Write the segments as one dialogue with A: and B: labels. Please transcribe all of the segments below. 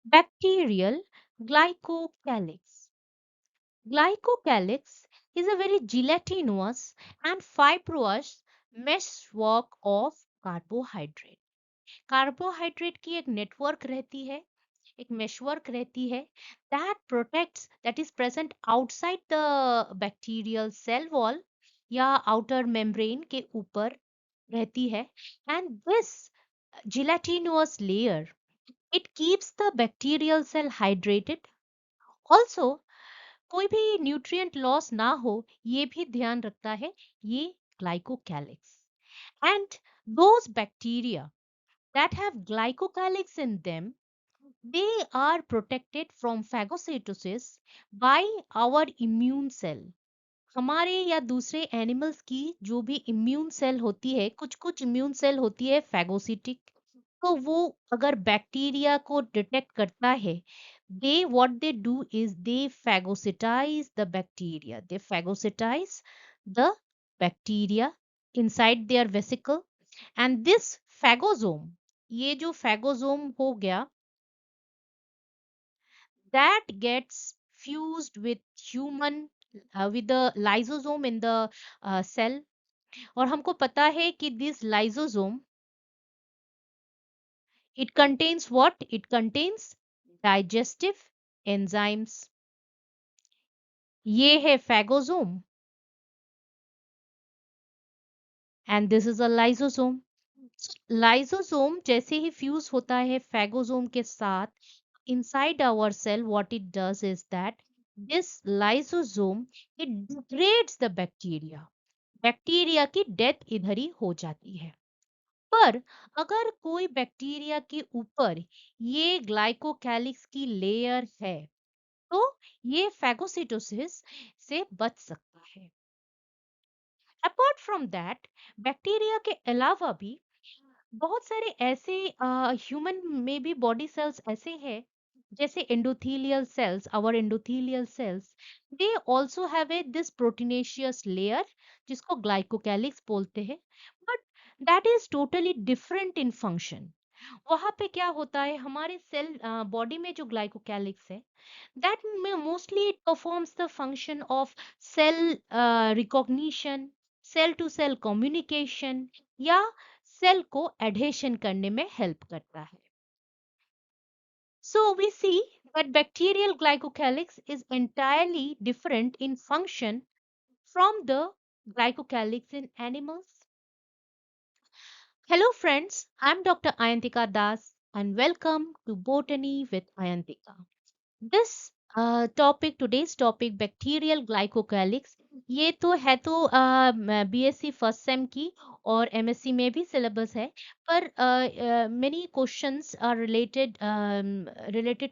A: Bacterial glycocalyx. Glycocalyx is a very gelatinous and fibrous meshwork of carbohydrate. Carbohydrate की एक network रहती है, एक मेशवर्क रहती है, that is present outside the bacterial cell wall या outer membrane के ऊपर रहती है, and this gelatinous layer, it keeps the bacterial cell hydrated. Also, कोई भी न्यूट्रिएंट लॉस ना हो, ये भी ध्यान रखता है ये glycocalyx. And those bacteria that have glycocalyx in them, they are protected from phagocytosis by our immune cell. हमारे या दूसरे एनिमल्स की जो भी इम्यून सेल होती है, कुछ कुछ इम्यून सेल होती है फैगोसिटिक, तो वो अगर बैक्टीरिया को डिटेक्ट करता है, they what they do is they phagocytize the bacteria, they phagocytize the bacteria inside their vesicle. And this phagosome, ये जो phagosome हो गया, that gets fused with human with the lysosome in the cell. और हमको पता है कि this lysosome, it contains what? It contains digestive enzymes. ये है phagosome and this is a lysosome. Lysosome जैसे ही फ्यूज होता है phagosome के साथ, inside our cell what it does is that this lysosome, it degrades the bacteria. Bacteria की death इधर ही हो जाती है. पर अगर कोई बैक्टीरिया के ऊपर ये ग्लाइकोकैलिक्स की लेयर है, तो ये फैगोसिटोसिस से बच सकता है. अपार्ट फ्रॉम दैट, बैक्टीरिया के अलावा भी बहुत सारे ऐसे ह्यूमन में भी बॉडी सेल्स ऐसे हैं, जैसे endothelial cells, our endothelial cells, they also have a this proteinaceous layer जिसको ग्लाइकोकैलिक्स बोलते हैं, but that is totally different in function. वहां पे क्या होता है, हमारे सेल बॉडी में जो ग्लाइकोकैलिक्स है, that mostly it performs the function of cell recognition, cell to cell communication, या सेल को एडहेशन करने में हेल्प करता है. So we see that bacterial glycocalyx is entirely different in function from the glycocalyx in animals. Hello friends, I'm Dr. Ayantika Das and welcome to Botany with Ayantika. This today's topic, bacterial glycocalyx, ये तो BSc first sem की और MSc में भी syllabus है, पर many questions are related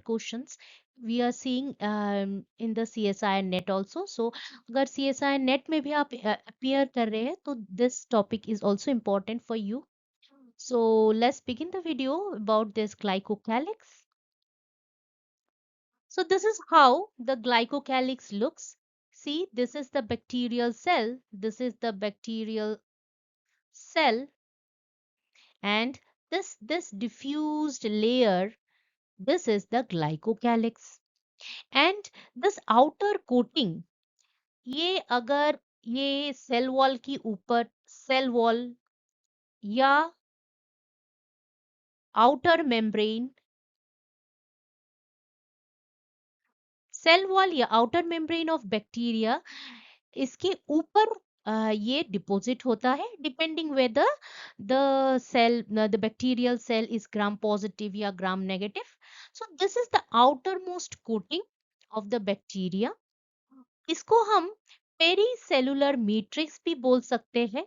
A: questions we are seeing in the CSI net also. So अगर CSI net में भी आप appear कर रहे हैं, तो this topic is also important for you. So let's begin the video about this glycocalyx. So this is how the glycocalyx looks. See, this is the bacterial cell. This is the bacterial cell, and this diffused layer, this is the glycocalyx. And this outer coating, ये अगर ये cell wall की ऊपर, cell wall या outer membrane, cell wall या outer membrane of bacteria, इसके ऊपर ये डिपॉजिट होता है, depending whether the bacterial cell is gram positive या gram negative. So this is the outermost coating of the bacteria. इसको हम पेरीसेलुलर मैट्रिक्स भी बोल सकते हैं.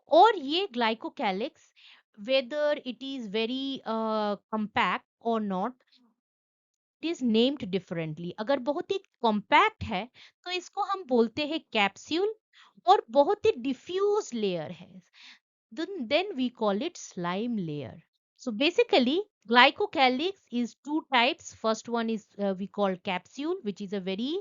A: और ये glycocalyx, whether it is very compact or not, it is named differently. अगर बहुत ही कॉम्पैक्ट है, तो इसको हम बोलते हैं कैप्सूल, और बहुत ही डिफ्यूज लेयर है, then we call it slime layer. So basically, glycocalyx is two types. First one is we call capsule, which is a very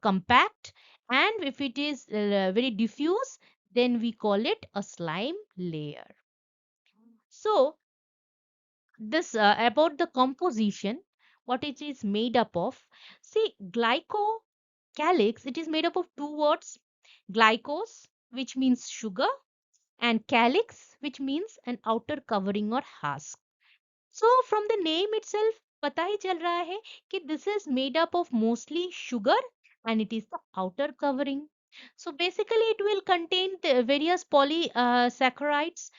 A: compact, and if it is very diffuse, then we call it a slime layer. So this about the composition, what it is made up of. See, glycocalyx, it is made up of two words: glycose, which means sugar, and calyx, which means an outer covering or husk. So from the name itself, पता ही चल रहा है कि this is made up of mostly sugar and it is the outer covering. So basically, it will contain the various polysaccharides,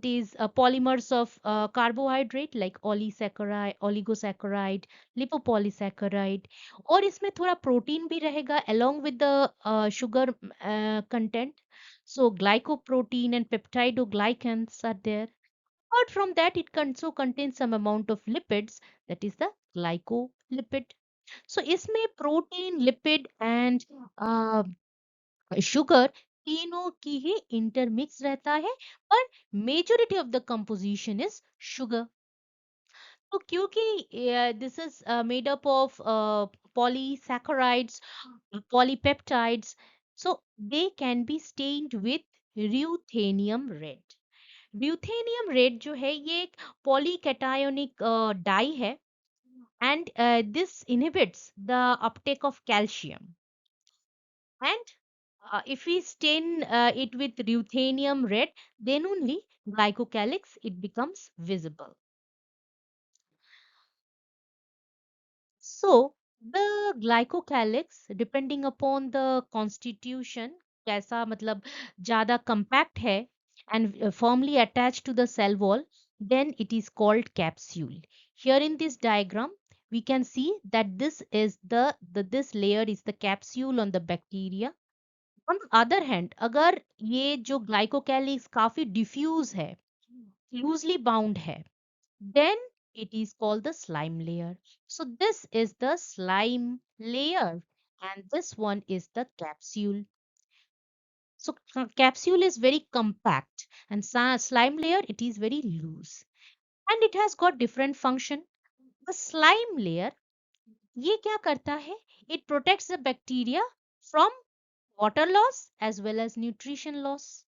A: these polymers of carbohydrate like oligosaccharide, lipopolysaccharide, और इसमें थोड़ा protein भी रहेगा along with the sugar content. So glycoprotein and peptidoglycans are there. Apart from that, it also contains some amount of lipids, that is the glycolipid. So इसमें protein, lipid and sugar तीनों की ही intermix रहता है, पर majority of the composition is sugar. तो क्योंकि this is made up of polysaccharides, polypeptides, so they can be stained with ruthenium red. ruthenium red जो है ये एक polycationic dye है, and this inhibits the uptake of calcium. And if we stain it with ruthenium red, then only glycocalyx it becomes visible. So the glycocalyx, depending upon the constitution, कैसा मतलब ज़्यादा compact है and firmly attached to the cell wall, then it is called capsule. Here in this diagram, we can see that this is this layer is the capsule on the bacteria. On the other hand, अगर ये जो glycocalyx काफी diffuse है, loosely bound है, then it is called the slime layer. So this is the slime layer and this one is the capsule. So capsule is very compact and slime layer it is very loose and it has got different function. The slime layer ये क्या करता है? It protects the bacteria from water loss as well as nutrition loss.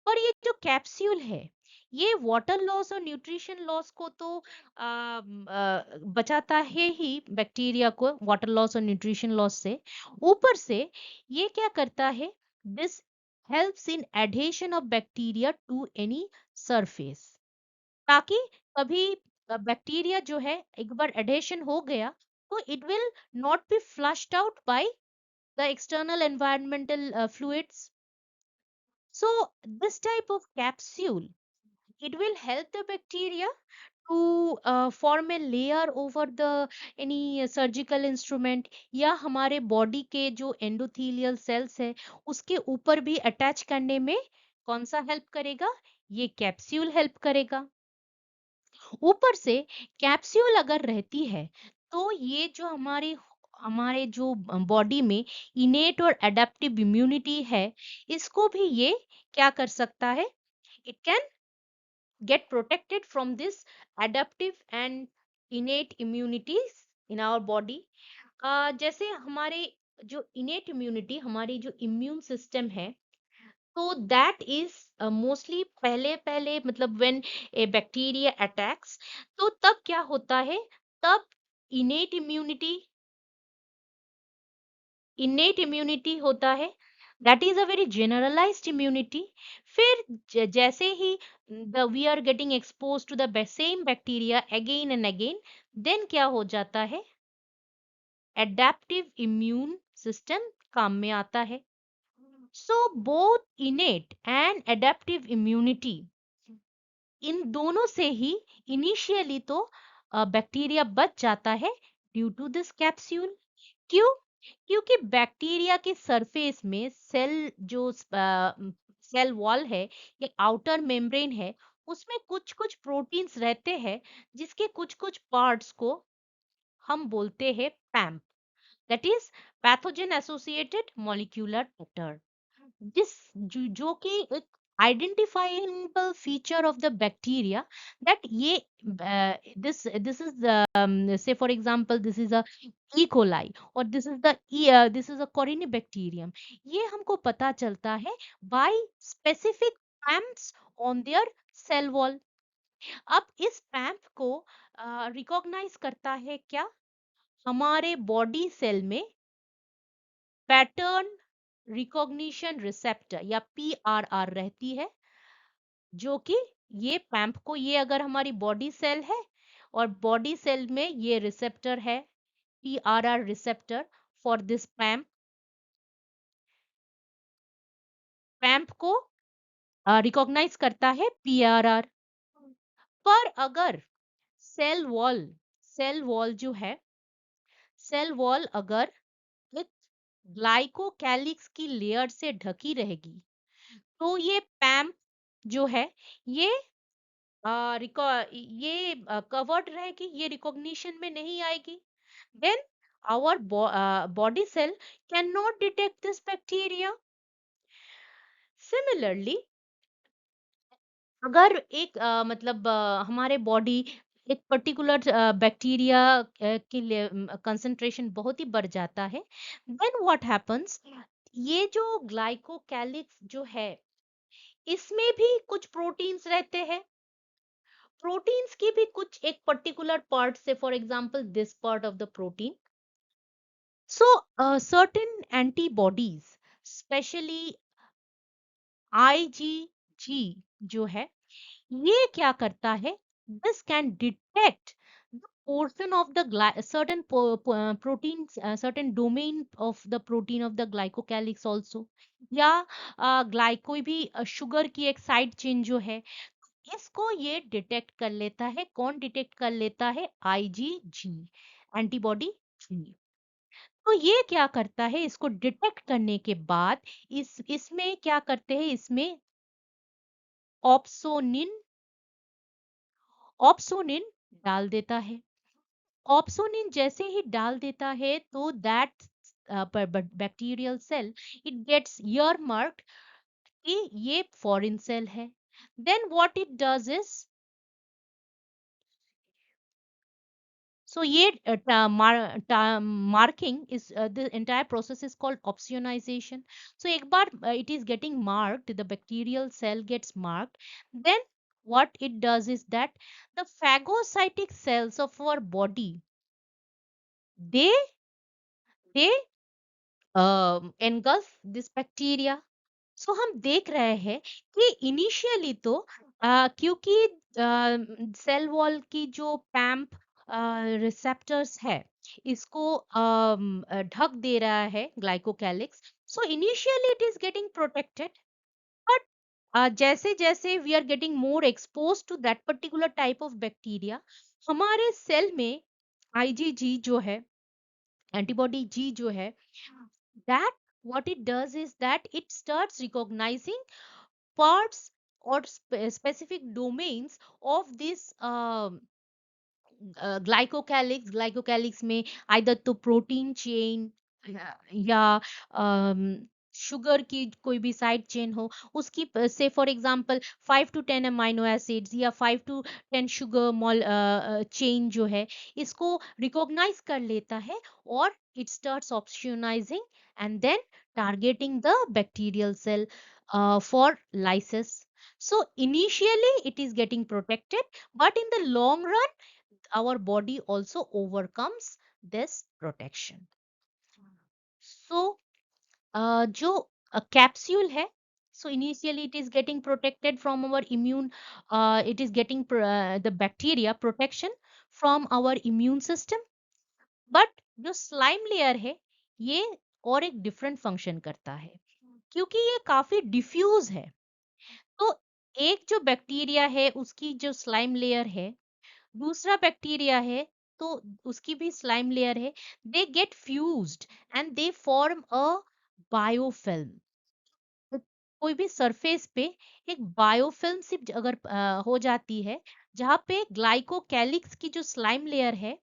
A: और ये जो capsule है ये water loss और न्यूट्रिशन लॉस को तो बचाता है ही, बैक्टीरिया को वाटर लॉस और न्यूट्रिशन लॉस से. ऊपर से ये क्या करता है? This helps in adhesion of bacteria to any surface, ताकि कभी बैक्टीरिया जो है एक बार एडहेशन हो गया तो it will not be flushed out by the external environmental fluids. So this type of capsule, it will help the bacteria to form a layer over the any surgical instrument, या हमारे body के जो endothelial cells है उसके ऊपर भी attach करने में कौन सा हेल्प करेगा? ये कैप्सूल हेल्प करेगा. ऊपर से कैप्सूल अगर रहती है तो ये जो हमारे हमारे जो बॉडी में इनेट और एडेप्टिव इम्यूनिटी है, इसको भी ये क्या कर सकता है? It can get protected from this adaptive and innate immunities in our body. जैसे हमारे जो innate immunity, हमारी जो immune system है, तो that is mostly पहले पहले मतलब when a bacteria attacks, तो तब क्या होता है? तब innate immunity होता है, that is a very generalized immunity. फिर जैसे ही we are getting exposed to the same bacteria again and again, then क्या हो जाता है? adaptive immune system काम में आता है. So both innate and adaptive immunity, इन दोनों से ही इनिशियली तो बैक्टीरिया बच जाता है ड्यू टू दिस कैप्सूल. क्यों? क्योंकि बैक्टीरिया के सरफेस में सेल जो सेल वॉल है या आउटर मेम्ब्रेन है, उसमें कुछ कुछ प्रोटीन्स रहते हैं जिसके कुछ कुछ पार्ट्स को हम बोलते हैं PAMP, that is pathogen associated molecular pattern. जो कि एक identifiable feature of the bacteria, that ये this is say for example this is a E. coli और this is a corynebacterium. ये हमको पता चलता है by specific clamps on their cell wall. अब इस पैम्प को रिकॉग्नाइज करता है क्या? हमारे बॉडी सेल में पैटर्न रिकॉग्निशन रिसेप्टर या पीआरआर रहती है, जो कि ये पैम्प को, ये अगर हमारी बॉडी सेल है और बॉडी सेल में ये रिसेप्टर है, PRR receptor for this PAMP, PAMP को रिकॉग्नाइज करता है पीआरआर। पर अगर सेल वॉल सेल वॉल जो है, सेल वॉल अगर एक ग्लाइकोकैलिक्स की लेयर से ढकी रहेगी, तो ये पैम्प जो है, ये ये कवर्ड रहेगी, ये रिकॉग्निशन में नहीं आएगी। Then our body cell can not detect this bacteria. Similarly, अगर एक मतलब हमारे बॉडी एक पर्टिकुलर बैक्टीरिया के लिए कंसंट्रेशन बहुत ही बढ़ जाता है, देन व्हाट हैपेंस, ये जो ग्लाइकोकैलिक्स जो है, इसमें भी कुछ प्रोटीन्स रहते हैं। प्रोटीन्स की भी कुछ एक पर्टिकुलर पार्ट से, for example this part of the protein, so certain antibodies, specially IgG जो है, ये क्या करता है, this can detect portion of the certain protein, certain domain of the protein of the glycocalyx also, या glyco भी sugar की एक साइड चेन जो है, इसको ये डिटेक्ट कर लेता है। कौन डिटेक्ट कर लेता है? आईजीजी, एंटीबॉडी जी। तो ये क्या करता है, इसको डिटेक्ट करने के बाद इसमें क्या करते हैं, इसमें ऑप्सोनिन ऑप्सोनिन डाल देता है। ऑप्सोनिन जैसे ही डाल देता है, तो that bacterial cell, it gets earmarked कि ये फॉरेन सेल है। Then what it does is, so ये marking is the entire process is called opsonization. So एक बार it is getting marked, the bacterial cell gets marked, then what it does is that the phagocytic cells of our body, they they engulf this bacteria. सो हम देख रहे हैं कि initially तो क्योंकि cell wall की जो पैम्प रिसेप्टर्स है, इसको ढक दे रहा है glycocalyx, so initially it is getting protected. But जैसे जैसे we are getting more expose to that particular type of bacteria, हमारे सेल में आईजीजी जो है, एंटीबॉडी जी जो है, that what it does is that it starts recognizing parts or specific domains of this glycocalyx में, either तो protein chain या sugar की कोई भी साइड चेन हो, उसकी से for example 5 to 10 amino acids या 5 to 10 शुगर मॉल चेन जो है, इसको रिकॉग्नाइज कर लेता है, और it starts opsonising and then targeting the bacterial cell for lysis. So initially it is getting protected, but in the long run our body also overcomes this protection. So जो capsule है, so initially it is getting protected from our immune, it is getting the bacteria protection from our immune system, but जो slime layer है, ये और एक different function करता है, क्योंकि ये काफी डिफ्यूज है। तो एक जो बैक्टीरिया है उसकी जो स्लाइम लेयर है, दूसरा बैक्टीरिया है तो उसकी भी स्लाइम लेयर है, they get fused and they form a biofilm. तो कोई भी सरफेस पे एक बायोफिल्म सिर्फ अगर हो जाती है, जहाँ पे ग्लाइकोकैलिक्स की जो स्लाइम लेयर है,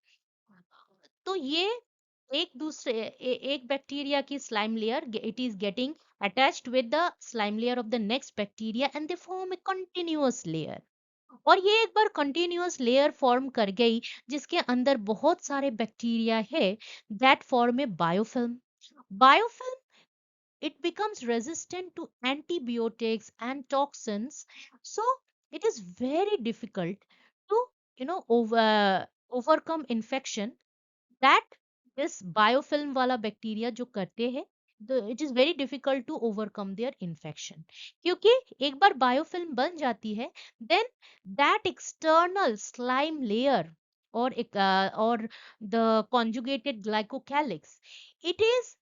A: तो ये एक दूसरे एक बैक्टीरिया की slime layer, it is getting attached with the slime layer of the next bacteria and they form A continuous layer. और ये एक बार कंटिन्यूअस लेयर फॉर्म कर गई, जिसके अंदर बहुत सारे बैक्टीरिया है, that form A biofilm. Biofilm, it becomes resistant to antibiotics and toxins. So it is very difficult to overcome infection that this biofilm वाला बैक्टीरिया जो करते हैं, it is very difficult to overcome their infection, क्योंकि एक बार biofilm बन जाती है, then that external slime layer और the conjugated glycocalyx, it is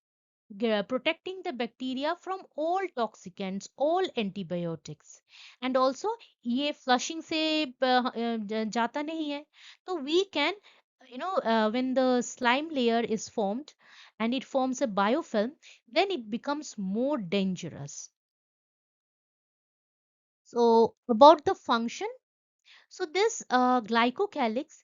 A: protecting the bacteria from all toxicants, all antibiotics, and also ये flushing से जाता नहीं है, तो we can when the slime layer is formed and it forms a biofilm, then it becomes more dangerous. So about the function, so this glycocalyx,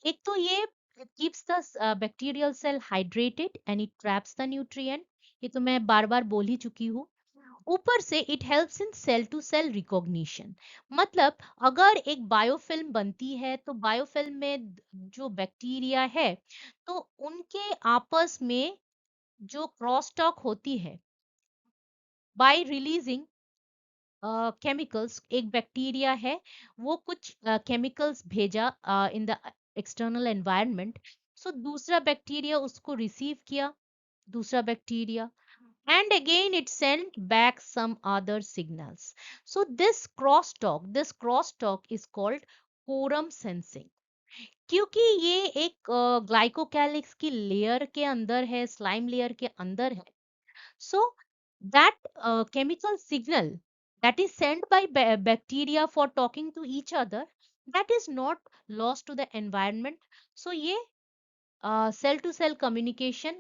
A: एक तो ये it keeps the bacterial cell hydrated and it traps the nutrient, ये तो मैं बार बार बोल ही चुकी हूँ। ऊपर से it helps in cell to cell recognition, मतलब अगर एक बायोफिल्म बनती है तो बायोफिल्म में जो बैक्टीरिया है, तो उनके आपस में जो क्रॉस टॉक होती है बाय रिलीजिंग केमिकल्स, एक बैक्टीरिया है वो कुछ केमिकल्स भेजा इन द एक्सटर्नल एनवायरनमेंट, सो दूसरा बैक्टीरिया उसको रिसीव किया, दूसरा bacteria, and again it sent back some other signals. So this crosstalk is called quorum sensing, क्योंकि ये एक ग्लाइकोकैलिक्स की लेयर के अंदर है, स्लाइम लेयर के अंदर है, so that chemical signal that is sent by bacteria for talking to each other, that is not lost to the environment, so ये cell to cell communication,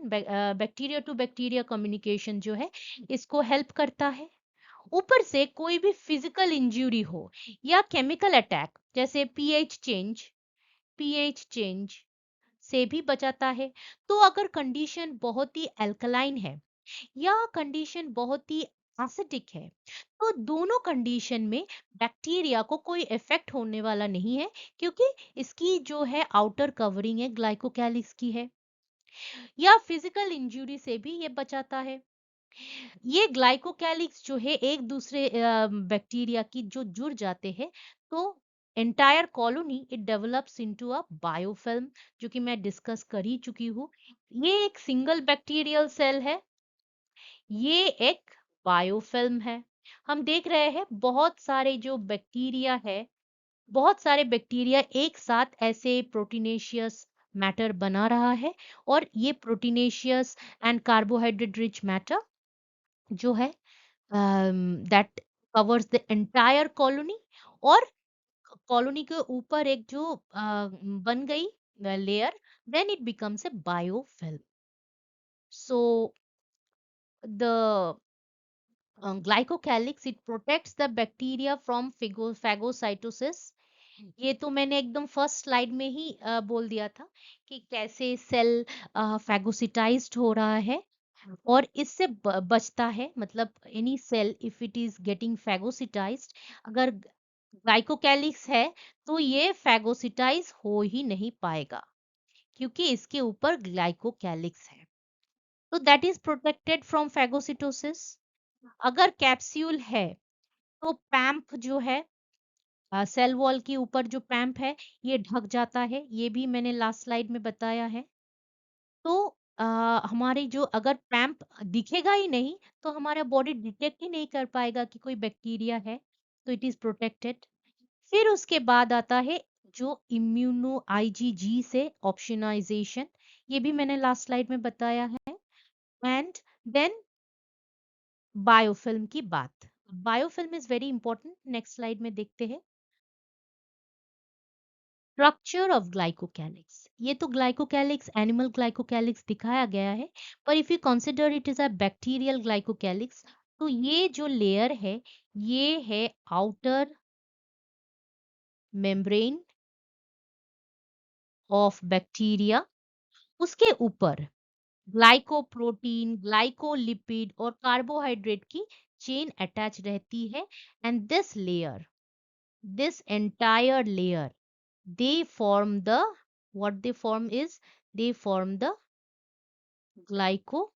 A: bacteria to bacteria communication जो है, इसको help करता है। ऊपर से कोई भी फिजिकल इंजरी हो या केमिकल अटैक, जैसे पीएच चेंज से भी बचाता है। तो अगर कंडीशन बहुत ही अल्कलाइन है या कंडीशन बहुत ही एसिडिक है, तो दोनों कंडीशन में बैक्टीरिया को कोई इफेक्ट होने वाला नहीं है, क्योंकि इसकी जो है आउटर कवरिंग है ग्लाइकोकैलिक्स की है, या फिजिकल इंजुरी से भी ये बचाता है। ये ग्लाइकोकैलिक्स जो है एक दूसरे बैक्टीरिया की जो जुड़ जाते हैं, तो entire colony it develops into a biofilm, जो कि मैं डिस्कस कर ही चुकी हूँ। ये एक सिंगल बैक्टीरियल सेल है, ये एक बायोफिल्म है। हम देख रहे हैं बहुत सारे जो बैक्टीरिया है, बहुत सारे बैक्टीरिया एक साथ ऐसे प्रोटीनेशियस मैटर बना रहा है, और ये proteinaceous and carbohydrate rich matter जो है that covers the entire colony, और कॉलोनी के ऊपर एक जो बन गई layer, then it becomes a biofilm. So the glycocalyx it protects the bacteria from phagocytosis। ये तो मैंने एकदम फर्स्ट स्लाइड में ही बोल दिया था कि कैसे सेल फैगोसिटाइज्ड हो रहा है और इससे बचता है, मतलब any cell if it is getting phagocytised, अगर ग्लाइकोकैलिक्स है तो ये फैगोसिटाइज हो ही नहीं पाएगा, क्योंकि इसके ऊपर ग्लाइकोकैलिक्स है, तो दैट इज प्रोटेक्टेड फ्रॉम फैगोसिटोसिस। अगर कैप्सूल है तो पैम्प जो है, सेल वॉल के ऊपर जो पैम्प है, ये ढक जाता है, ये भी मैंने लास्ट स्लाइड में बताया है। तो हमारी जो अगर पैम्प दिखेगा ही नहीं, तो हमारा बॉडी डिटेक्ट ही नहीं कर पाएगा कि कोई बैक्टीरिया है, तो इट इज प्रोटेक्टेड। फिर उसके बाद आता है जो इम्यूनो आईजीजी से ऑप्शनाइजेशन, ये भी मैंने लास्ट स्लाइड में बताया है। एंड देन बायोफिल्म की बात, biofilm is very important, next slide में देखते हैं। स्ट्रक्चर ऑफ ग्लाइकोकैलिक्स, ये तो ग्लाइकोकैलिक्स एनिमल ग्लाइकोकैलिक्स दिखाया गया है, पर if you consider it is a bacterial glycocalyx, तो ये जो लेयर है, ये है आउटर मेम्ब्रेन ऑफ बैक्टीरिया, उसके ऊपर ग्लाइकोप्रोटीन, ग्लाइकोलिपिड और कार्बोहाइड्रेट की चेन अटैच रहती है, and this layer, this entire layer, they form the, what they form is, they form the glycocalyx,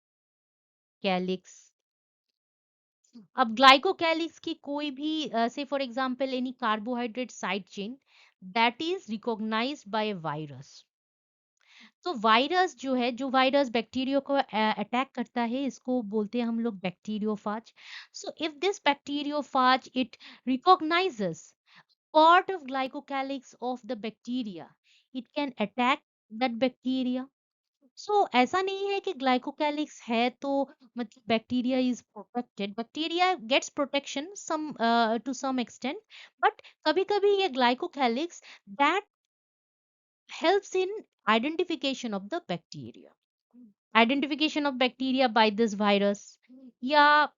A: अब ग्लाइकोकैलिक्स की कोई भी से for example any carbohydrate side chain that is recognized by virus. तो virus जो है, जो वायरस बैक्टीरिया को अटैक करता है, इसको बोलते हैं हम लोग bacteriophage. So if this bacteriophage it recognises part of glycocalyx of the bacteria, it can attack that bacteria. So ऐसा नहीं है कि ग्लाइकोकैलिक्स है तो मतलब bacteria is protected, bacteria gets protection some to some extent, but कभी कभी ये glycocalyx that helps in identification of the bacteria, identification of bacteria by this virus, या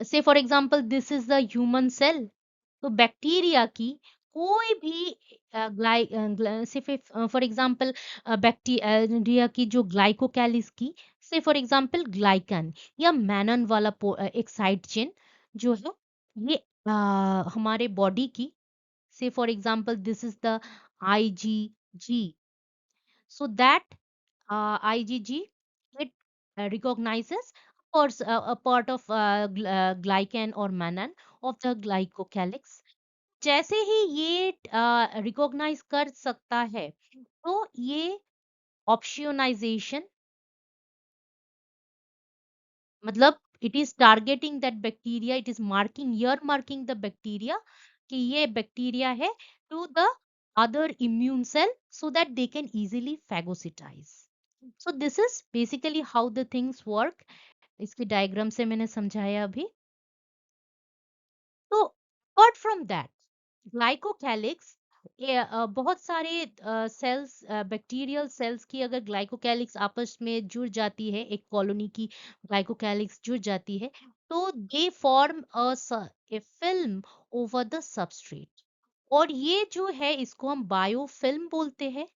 A: say for example this is the human cell। तो bacteria की कोई भी सिर्फ for example bacteria की जो ग्लाइकोकैलिस की से फॉर एग्जांपल ग्लाइकन या मैनन वाला एक साइड चेन जो है, ये हमारे बॉडी की से for example this is the IgG. so that IgG it recognizes a part of glycan or mannan of the glycocalyx। जैसे ही ये रिकॉग्नाइज कर सकता है तो ये ऑप्शनाइजेशन मतलब it is targeting that bacteria, it is marking uh marking the bacteria कि ये बैक्टीरिया है to the other immune cell so that they can easily phagocytise. So this is basically how the things work. इसके diagram से मैंने समझाया अभी। तो apart from that glycocalyx बहुत सारे सेल्स बैक्टीरियल सेल्स की अगर ग्लाइकोकैलिक्स आपस में जुड़ जाती है, एक कॉलोनी की ग्लाइकोकैलिक्स जुड़ जाती है तो they form A film over the substrate. और ये जो है इसको हम बायोफिल्म बोलते हैं।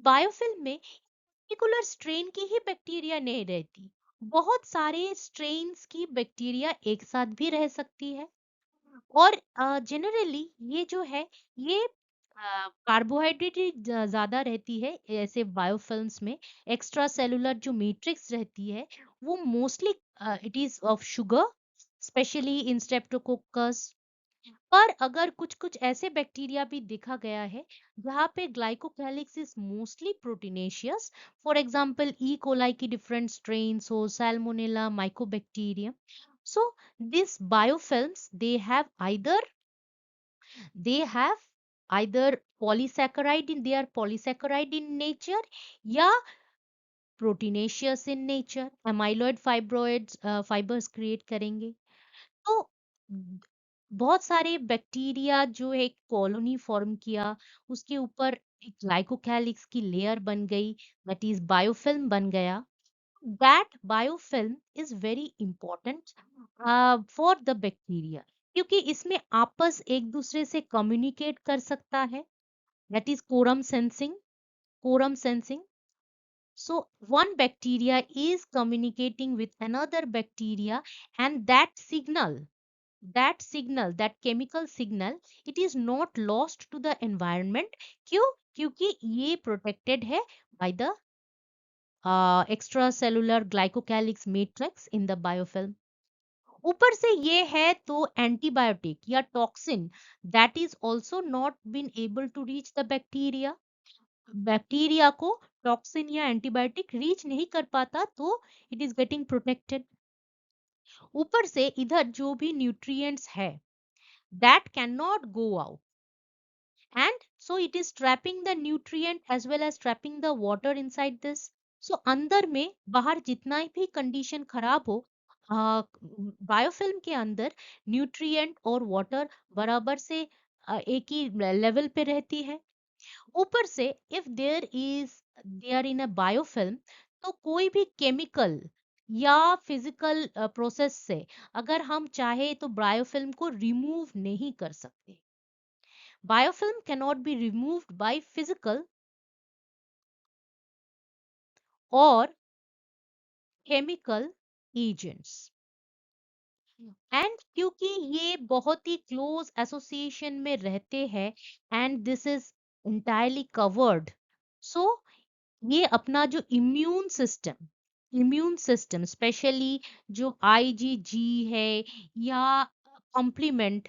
A: बायोफिल्म में पर्टिकुलर स्ट्रेन की ही बैक्टीरिया नहीं रहती, बहुत सारे स्ट्रेन्स की बैक्टीरिया एक साथ भी रह सकती है। और जनरली ये जो है ये कार्बोहाइड्रेट ही ज्यादा रहती है ऐसे बायोफिल्म्स में। एक्स्ट्रा सेलुलर जो मैट्रिक्स रहती है वो mostly it is of sugar, specially in Streptococcus. पर अगर कुछ कुछ ऐसे बैक्टीरिया भी देखा गया है जहाँ पे glycocalyx is mostly proteinaceous, for example E coli की डिफरेंट स्ट्रेन्स हो, Salmonella, Mycobacterium. so these biofilms they have either polysaccharide in they are polysaccharide in nature या proteinaceous in nature, amyloid fibroids fibres create करेंगे। तो बहुत सारे bacteria जो एक colony form किया, उसके ऊपर एक ग्लाइकोकैलिक्स की लेयर बन गई, दैट इज बायोफिल्म बन गया। That biofilm is very important for the bacteria क्योंकि इसमें आपस एक दूसरे से कम्युनिकेट कर सकता है, that is quorum sensing. Quorum sensing, so one bacteria is communicating with another bacteria and that signal that chemical signal it is not lost to the environment। क्यों? क्योंकि ये प्रोटेक्टेड है by the extracellular glycocalyx matrix in the biofilm। ऊपर से ये है तो antibiotic या toxin that is also not been able to reach the bacteria. Bacteria को टॉक्सिन या एंटीबायोटिक रीच नहीं कर पाता तो इट इज गेटिंग प्रोटेक्टेड। ऊपर से इधर जो भी न्यूट्रिएंट्स है that can not go out and so it is trapping the nutrient as well as trapping the water inside this। so अंदर में बाहर जितना भी कंडीशन खराब हो बायोफिल्म के अंदर न्यूट्रिएंट और वाटर बराबर से एक ही लेवल पे रहती है। ऊपर से if they're in a biofilm तो कोई भी केमिकल या फिजिकल प्रोसेस से अगर हम चाहे तो बायोफिल्म को रिमूव नहीं कर सकते। Biofilm cannot be removed by physical or chemical agents। And क्योंकि ये बहुत ही क्लोज एसोसिएशन में रहते हैं and this is entirely covered, so ये अपना जो immune system immune system, specially जो आईजीजी है या कॉम्प्लीमेंट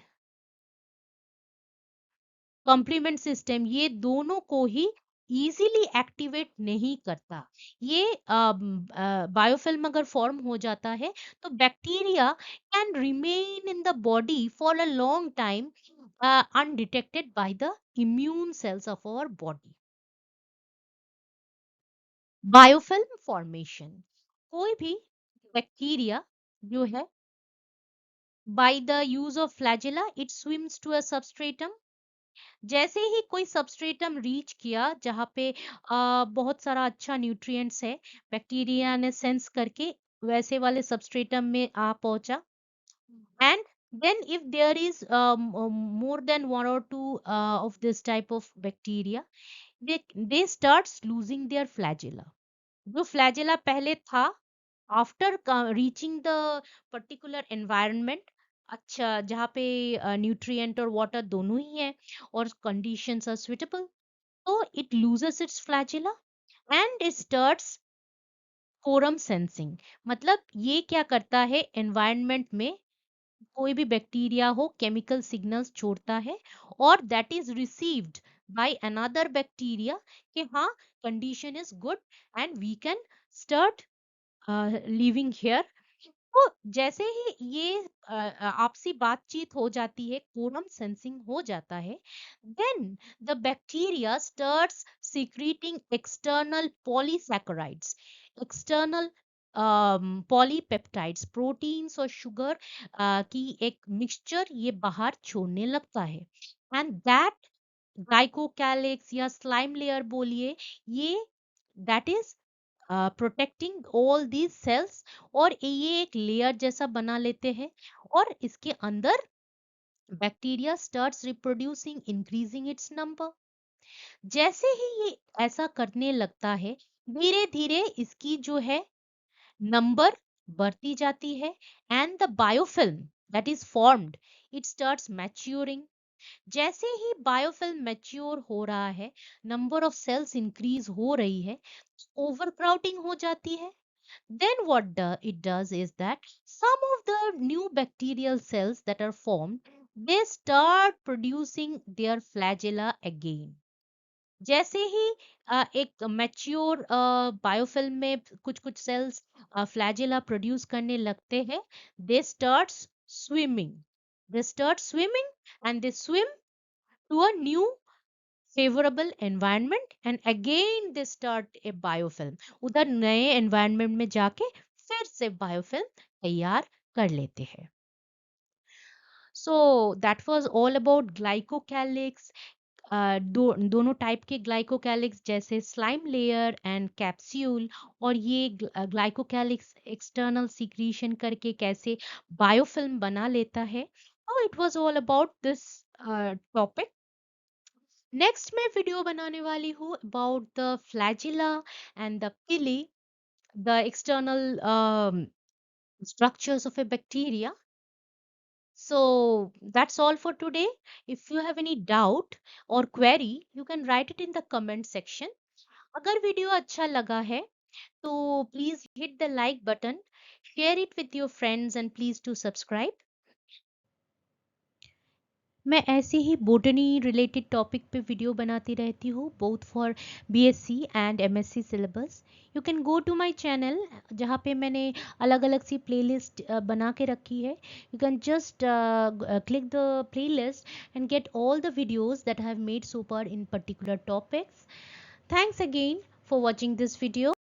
A: कॉम्प्लीमेंट सिस्टम, ये दोनों को ही इजीली एक्टिवेट नहीं करता। ये बायोफिल्म अगर फॉर्म हो जाता है तो bacteria can remain in the body for a long time undetected by the immune cells of our body. Biofilm formation, कोई भी बैक्टीरिया जो है, by the use of flagella it swims to a substratum. जैसे ही कोई substratum reach किया जहाँ पे बहुत सारा अच्छा न्यूट्रिएंट्स है, बैक्टीरिया ने सेंस करके वैसे वाले सबस्ट्रेटम में आ पहुंचा, and then if there is more than one or two of this type of bacteria, they starts losing their flagella। जो flagella पहले था, after reaching the particular environment, अच्छा जहाँ पे न्यूट्रिएंट और वाटर दोनों ही है और कंडीशंस आर सुइटेबल, तो it loses its flagella and it starts quorum sensing. मतलब ये क्या करता है, एनवायरनमेंट में कोई भी बैक्टीरिया हो केमिकल सिग्नल्स छोड़ता है और that is received by another bacteria कि हाँ, condition is good and we can start living here. तो जैसे ही ये आपसी बातचीत हो जाती है, कोरम सेंसिंग हो जाता है, then the bacteria starts secreting external polysaccharides, external polypeptides, proteins और शुगर की एक मिक्सचर ये बाहर छोड़ने लगता है। एंड दैट ग्लाइकोकैलिक्स या स्लाइम लेयर बोलिए, ये that is protecting all these cells, और ये एक लेयर जैसा बना लेते हैं और इसके अंदर bacteria starts reproducing, increasing its number. जैसे ही ये ऐसा करने लगता है, धीरे धीरे इसकी जो है नंबर बढ़ती जाती है and the biofilm that is formed it starts maturing. जैसे ही बायोफिल्म मैच्योर हो रहा है, नंबर ऑफ सेल्स इंक्रीज हो रही है, ओवरक्राउडिंग हो जाती है, then it does is that some of the new bacterial cells that are formed, they start producing their flagella again। जैसे ही एक मैच्योर बायोफिल्म में कुछ कुछ सेल्स फ्लैजेला प्रोड्यूस करने लगते हैं, they starts swimming, they start swimming and they swim to a new favorable environment and again they start a biofilm। उधर नए environment में जाके फिर से biofilm तैयार कर लेते हैं। So that was all about glycocalyx। दोनों टाइप के ग्लाइकोकैलिक्स जैसे स्लाइम लेयर एंड कैप्सूल, और ये ग्लाइकोकैलिक्स एक्सटर्नल सीक्रीशन करके कैसे बायोफिल्म बना लेता है। तो it was all about this topic. Next मैं वीडियो बनाने वाली हूँ about the flagella and the pili, the external structures of a bacteria। So that's all for today। If you have any doubt or query, you can write it in the comment section। अगर video अच्छा लगा है तो please hit the like button, share it with your friends and please do subscribe। मैं ऐसे ही botany related topic पे video बनाती रहती हूँ, both for BSc and MSc syllabus. You can go to my channel जहाँ पे मैंने अलग अलग सी प्लेलिस्ट बना के रखी है। You can just click the playlist and get all the videos that I have made so far in particular topics. Thanks again for watching this video.